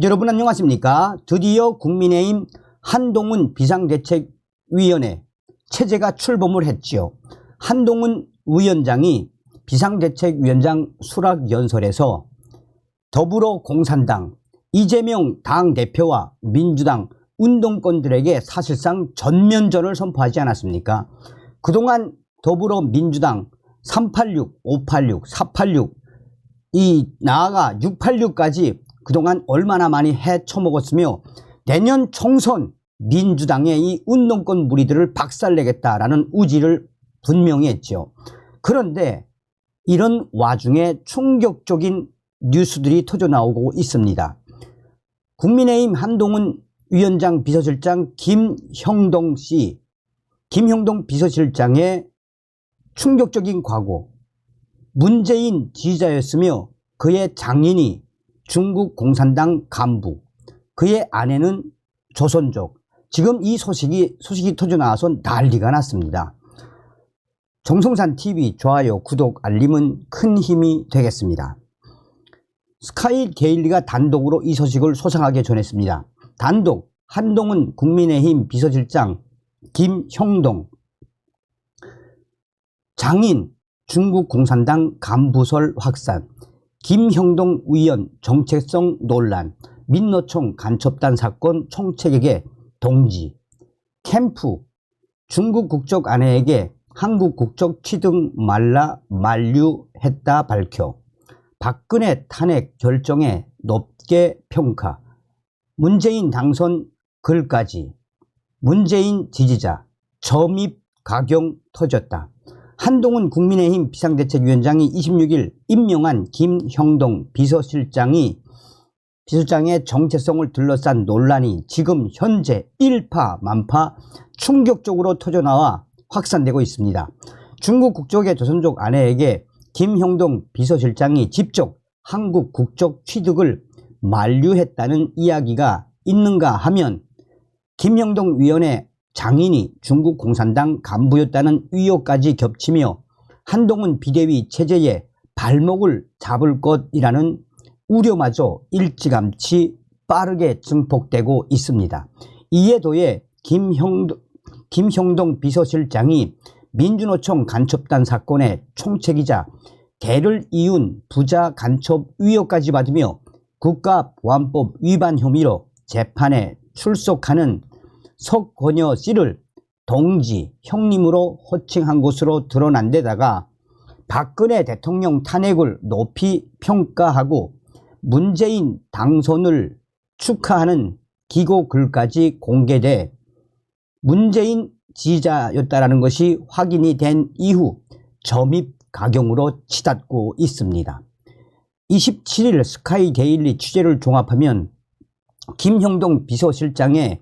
여러분 안녕하십니까? 드디어 국민의힘 한동훈 비상대책위원회 체제가 출범을 했지요. 한동훈 위원장이 비상대책위원장 수락연설에서 더불어공산당 이재명 당대표와 민주당 운동권들에게 사실상 전면전을 선포하지 않았습니까? 그동안 더불어민주당 386, 586, 486 나아가 686까지 그동안 얼마나 많이 헤쳐먹었으며 내년 총선 민주당의 이 운동권 무리들을 박살내겠다라는 의지를 분명히 했죠. 그런데 이런 와중에 충격적인 뉴스들이 터져나오고 있습니다. 국민의힘 한동훈 위원장 비서실장 김형동 비서실장의 충격적인 과거, 문재인 지지자였으며 그의 장인이 중국 공산당 간부, 그의 아내는 조선족. 지금 이 소식이 터져나와서 난리가 났습니다. 정성산TV 좋아요, 구독, 알림은 큰 힘이 되겠습니다. 스카이데일리가 단독으로 이 소식을 소상하게 전했습니다. 단독 한동훈 국민의힘 비서실장 김형동 장인 중국 공산당 간부설 확산, 김형동 의원 정체성 논란, 민노총 간첩단 사건 총책에게 동지, 캠프 중국 국적 아내에게 한국 국적 취득 만류했다 밝혀, 박근혜 탄핵 결정에 높게 평가, 문재인 당선 글까지, 문재인 지지자 점입 가경 터졌다. 한동훈 국민의힘 비상대책위원장이 26일 임명한 김형동 비서실장의 정체성을 둘러싼 논란이 지금 현재 일파만파 충격적으로 터져나와 확산되고 있습니다. 중국 국적의 조선족 아내에게 김형동 비서실장이 직접 한국 국적 취득을 만류했다는 이야기가 있는가 하면, 김형동 위원의 장인이 중국 공산당 간부였다는 의혹까지 겹치며 한동훈 비대위 체제에 발목을 잡을 것이라는 우려마저 일찌감치 빠르게 증폭되고 있습니다. 이에 더해 김형동 비서실장이 민주노총 간첩단 사건의 총책이자 개를 이은 부자 간첩 의혹까지 받으며 국가보안법 위반 혐의로 재판에 출석하는 석권여 씨를 동지, 형님으로 호칭한 것으로 드러난 데다가 박근혜 대통령 탄핵을 높이 평가하고 문재인 당선을 축하하는 기고 글까지 공개돼 문재인 지지자였다라는 것이 확인이 된 이후 점입 가경으로 치닫고 있습니다. 27일 스카이데일리 취재를 종합하면 김형동 비서실장의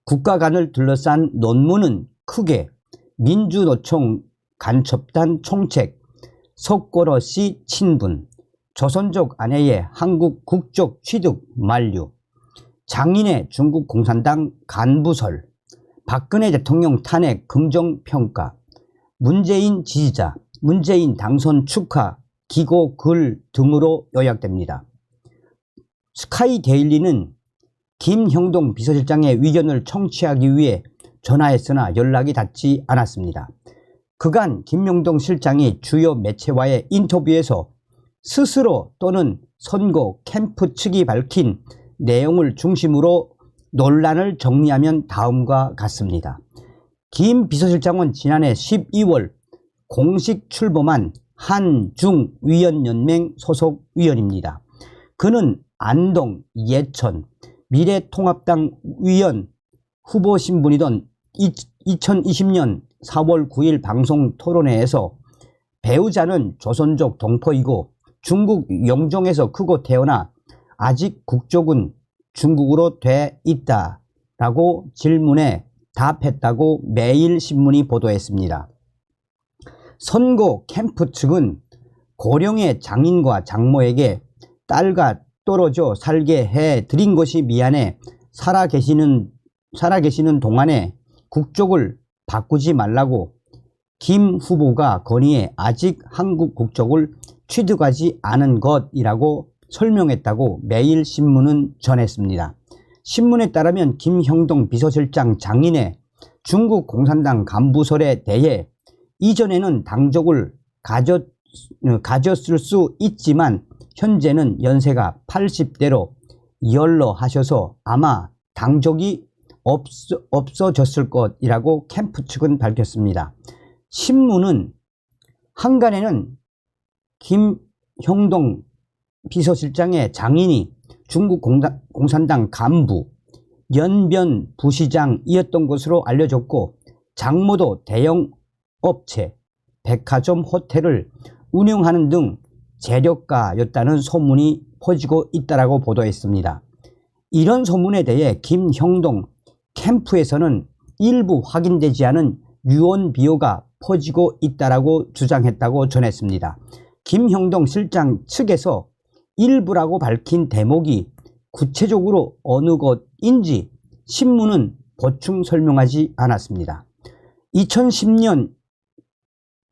국가관을 둘러싼 논문은 크게 민주노총 간첩단 총책, 석권여 씨 친분, 조선족 아내의 한국 국적 취득 만류, 장인의 중국 공산당 간부설, 박근혜 대통령 탄핵 긍정평가, 문재인 지지자, 문재인 당선 축하 기고 글 등으로 요약됩니다. 스카이데일리는 김형동 비서실장의 의견을 청취하기 위해 전화했으나 연락이 닿지 않았습니다. 그간 김형동 실장이 주요 매체와의 인터뷰에서 스스로 또는 선거 캠프 측이 밝힌 내용을 중심으로 논란을 정리하면 다음과 같습니다. 김 비서실장은 지난해 12월 공식 출범한 한중위원연맹 소속 위원입니다. 그는 안동, 예천, 미래통합당 위원 후보 신분이던 2020년 4월 9일 방송 토론회에서 배우자는 조선족 동포이고 중국 영종에서 크고 태어나 아직 국적은 중국으로 돼 있다라고 질문에 답했다고 매일신문이 보도했습니다. 선거 캠프 측은 고령의 장인과 장모에게 딸과 떨어져 살게 해드린 것이 미안해 살아계시는 동안에 국적을 바꾸지 말라고 김 후보가 건의해 아직 한국 국적을 취득하지 않은 것이라고 설명했다고 매일신문은 전했습니다. 신문에 따르면 김형동 비서실장 장인의 중국 공산당 간부설에 대해 이전에는 당적을 가졌을 수 있지만 현재는 연세가 80대로 연로하셔서 아마 당적이 없어졌을 것이라고 캠프 측은 밝혔습니다. 신문은 한간에는 김형동 비서실장의 장인이 중국 공산당 간부 연변 부시장이었던 것으로 알려졌고 장모도 대형 업체, 백화점, 호텔을 운영하는 등 재력가였다는 소문이 퍼지고 있다고 보도했습니다. 이런 소문에 대해 김형동 캠프에서는 일부 확인되지 않은 유언 비어가 퍼지고 있다고 주장했다고 전했습니다. 김형동 실장 측에서 일부라고 밝힌 대목이 구체적으로 어느 것인지 신문은 보충 설명하지 않았습니다. 2010년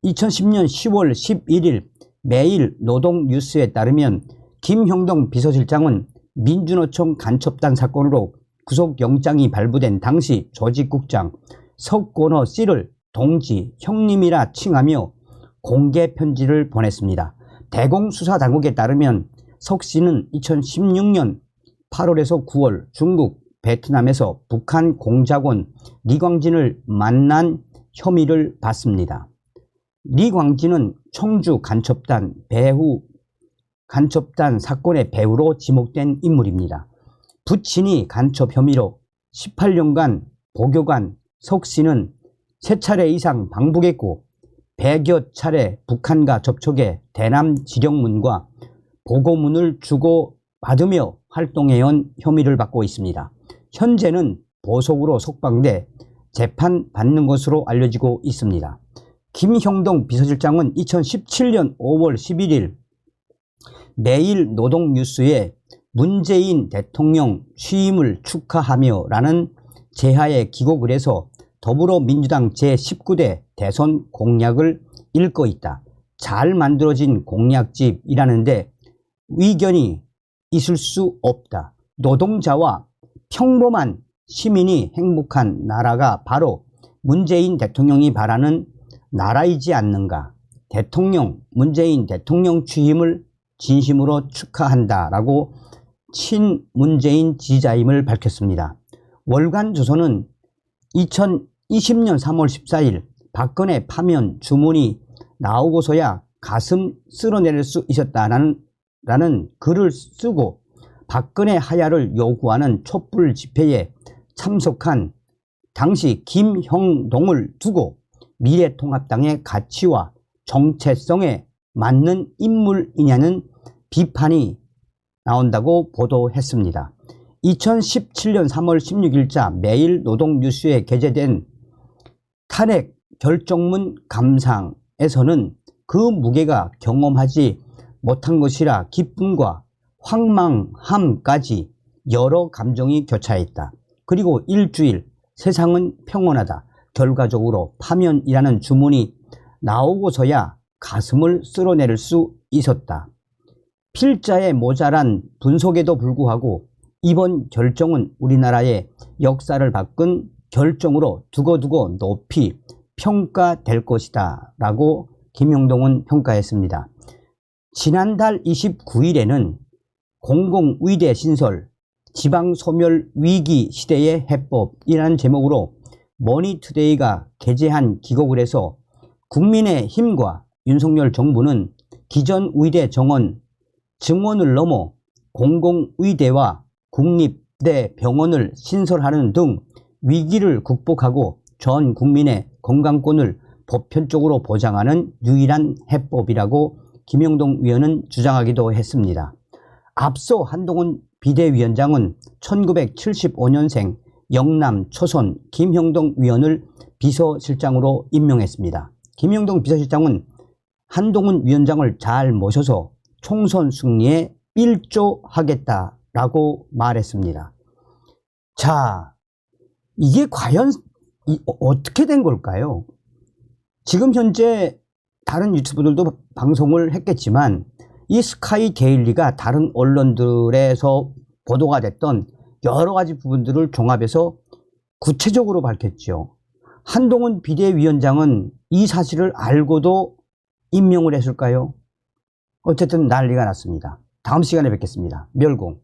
10월 11일 매일 노동뉴스에 따르면 김형동 비서실장은 민주노총 간첩단 사건으로 구속영장이 발부된 당시 조직국장 석권호 씨를 동지, 형님이라 칭하며 공개 편지를 보냈습니다. 대공수사당국에 따르면 석 씨는 2016년 8월에서 9월 중국, 베트남에서 북한 공작원 리광진을 만난 혐의를 받습니다. 리광진은 청주 간첩단 사건의 배후로 지목된 인물입니다. 부친이 간첩 혐의로 18년간 복역한 석 씨는 3차례 이상 방북했고 100여 차례 북한과 접촉해 대남 지령문과 보고문을 주고받으며 활동해온 혐의를 받고 있습니다. 현재는 보석으로 석방돼 재판받는 것으로 알려지고 있습니다. 김형동 비서실장은 2017년 5월 11일 매일 노동뉴스에 문재인 대통령 취임을 축하하며 라는 제하에 기고를 해서 더불어민주당 제19대 대선 공약을 읽고 있다. 잘 만들어진 공약집이라는데 의견이 있을 수 없다. 노동자와 평범한 시민이 행복한 나라가 바로 문재인 대통령이 바라는 나라이지 않는가. 문재인 대통령 취임을 진심으로 축하한다라고 친문재인 지지자임을 밝혔습니다. 월간조선은 2020년 3월 14일 박근혜 파면 주문이 나오고서야 가슴 쓸어내릴 수 있었다라는 글을 쓰고 박근혜 하야를 요구하는 촛불 집회에 참석한 당시 김형동을 두고 미래통합당의 가치와 정체성에 맞는 인물이냐는 비판이 나온다고 보도했습니다. 2017년 3월 16일자 매일 노동뉴스에 게재된 탄핵 결정문 감상에서는 그 무게가 경험하지 못한 것이라 기쁨과 황망함까지 여러 감정이 교차했다. 그리고 일주일 세상은 평온하다. 결과적으로 파면이라는 주문이 나오고서야 가슴을 쓸어내릴 수 있었다. 필자의 모자란 분석에도 불구하고 이번 결정은 우리나라의 역사를 바꾼 결정으로 두고두고 높이 평가될 것이다 라고 김형동은 평가했습니다. 지난달 29일에는 공공의대 신설, 지방소멸 위기 시대의 해법이라는 제목으로 머니투데이가 게재한 기고를 해서 국민의힘과 윤석열 정부는 기존 의대 증원을 넘어 공공의대와 국립대 병원을 신설하는 등 위기를 극복하고 전 국민의 건강권을 보편적으로 보장하는 유일한 해법이라고 김형동 위원은 주장하기도 했습니다. 앞서 한동훈 비대위원장은 1975년생 영남 초선 김형동 위원을 비서실장으로 임명했습니다. 김형동 비서실장은 한동훈 위원장을 잘 모셔서 총선 승리에 일조하겠다라고 말했습니다. 자, 이게 과연 어떻게 된 걸까요? 지금 현재 다른 유튜브들도 방송을 했겠지만 이 스카이 데일리가 다른 언론들에서 보도가 됐던 여러 가지 부분들을 종합해서 구체적으로 밝혔죠. 한동훈 비대위원장은 이 사실을 알고도 임명을 했을까요? 어쨌든 난리가 났습니다. 다음 시간에 뵙겠습니다. 멸공.